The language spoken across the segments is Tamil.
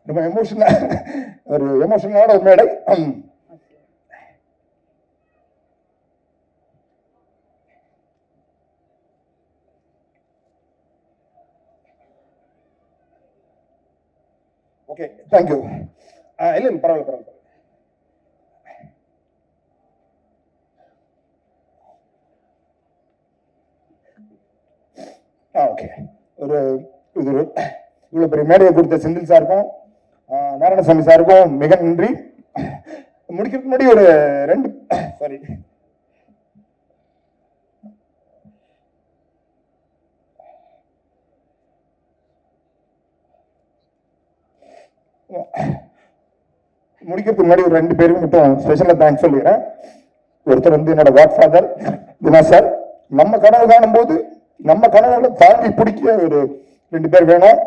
ரொம்ப எமோஷனலான ஒரு மேடை. Okay, thank you. இல்லை பரவாயில்ல. ஓகே, இவ்வளோ பெரிய மேடையை கொடுத்த செந்தில் சாருக்கும் நாராயணசாமி சாருக்கும் மிக நன்றி. முடிக்கிறதுக்கு முன்னாடி ஒரு ரெண்டு சாரி முடிக்கிறதுக்கு முன்னாடி ஒரு ரெண்டு பேருக்கு மட்டும் ஸ்பெஷலாக தேங்க்ஸ் சொல்லிடுறேன். ஒருத்தர் வந்து என்னோட காட் ஃபாதர் தினா சார். நம்ம கனவு காணும் போது நம்ம கனவுல தாண்டி பிடிக்க ஒரு ரெண்டு பேர் வேணும்.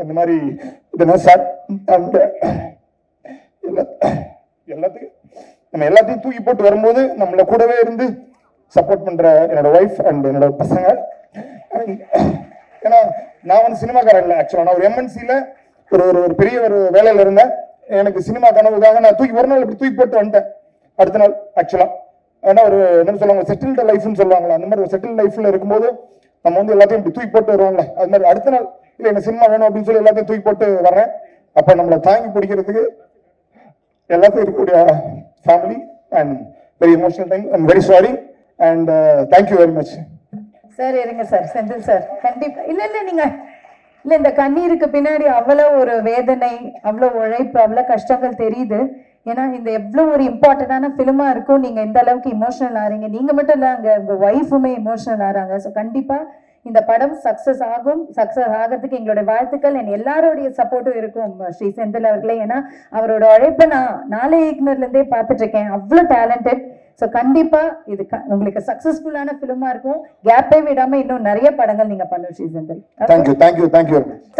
அந்த மாதிரி தினா சார் எல்லாத்தையும் தூக்கி போட்டு வரும்போது நம்மள கூடவே இருந்து சப்போர்ட் பண்ற என்னோட ஒய்ஃப் அண்ட் என்னோட பசங்க. ஏன்னா நான் வந்து சினிமாக்காரன் இல்லை, ஆக்சுவலா நான் ஒரு எம்என்சியில ஒரு பெரிய ஒரு வேலையில இருந்தேன். எனக்கு சினிமா கனவுக்காக நான் ஒரு நாள் இப்படி தூக்கி போட்டு வந்துட்டேன். அடுத்த நாள் ஆக்சுவலா ஏன்னா ஒரு என்ன சொல்லுவாங்க, செட்டில்டு லைஃப்னு சொல்லுவாங்களா, அந்த மாதிரி ஒரு செட்டில் லைஃப்ல இருக்கும்போது நம்ம வந்து எல்லாத்தையும் இப்படி தூக்கி போட்டு வருவாங்களே, அது மாதிரி அடுத்த நாள் இல்லை எனக்கு சினிமா வேணும் அப்படின்னு சொல்லி எல்லாத்தையும் தூக்கி போட்டு வர்றேன். அப்ப நம்மளை தாங்கி பிடிக்கிறதுக்கு எல்லாத்தையும் இருக்கக்கூடிய family and very emotional time. I'm very sorry and thank you very much. Sir இருங்க சார், செந்தில் சார் கண்டிப்பா இல்ல நீங்க இல்ல இந்த கண்ணீருக்கு பின்னாடி அவ்வளவு ஒரு வேதனை, அவ்வளவு உழைப்பு, அவ்வளவு கஷ்டங்கள் தெரியுது. ஏன்னா இந்த எவ்வளவு ஒரு இம்பார்ட்டன்டான ஃபிலிமா இருக்கும். நீங்க இந்த அளவுக்கு இமோஷனல் ஆறீங்க. நீங்க மட்டும் இல்ல, அங்க உங்க ஒய்ஃபுமே இமோஷனல் ஆறாங்க. ஸோ கண்டிப்பா இந்த படம் சக்சஸ் ஆகும். சக்சஸ் ஆகிறதுக்கு எங்களோட வாழ்த்துக்கள். என் எல்லாரோடைய சப்போர்ட்டும் இருக்கும் ஸ்ரீ செந்தில் அவர்களே. ஏன்னா அவரோட உழைப்பை நான் நாளைய இயக்குனர்ல இருந்தே பார்த்துட்டு இருக்கேன். அவ்வளவு டேலண்டட். ஸோ கண்டிப்பா இது உங்களுக்கு சக்சஸ்ஃபுல்லான ஃபிலிமா இருக்கும். கேப்பே விடாம இன்னும் நிறைய படங்கள் நீங்க பண்ணும் ஸ்ரீ செந்தில். தேங்க்யூ.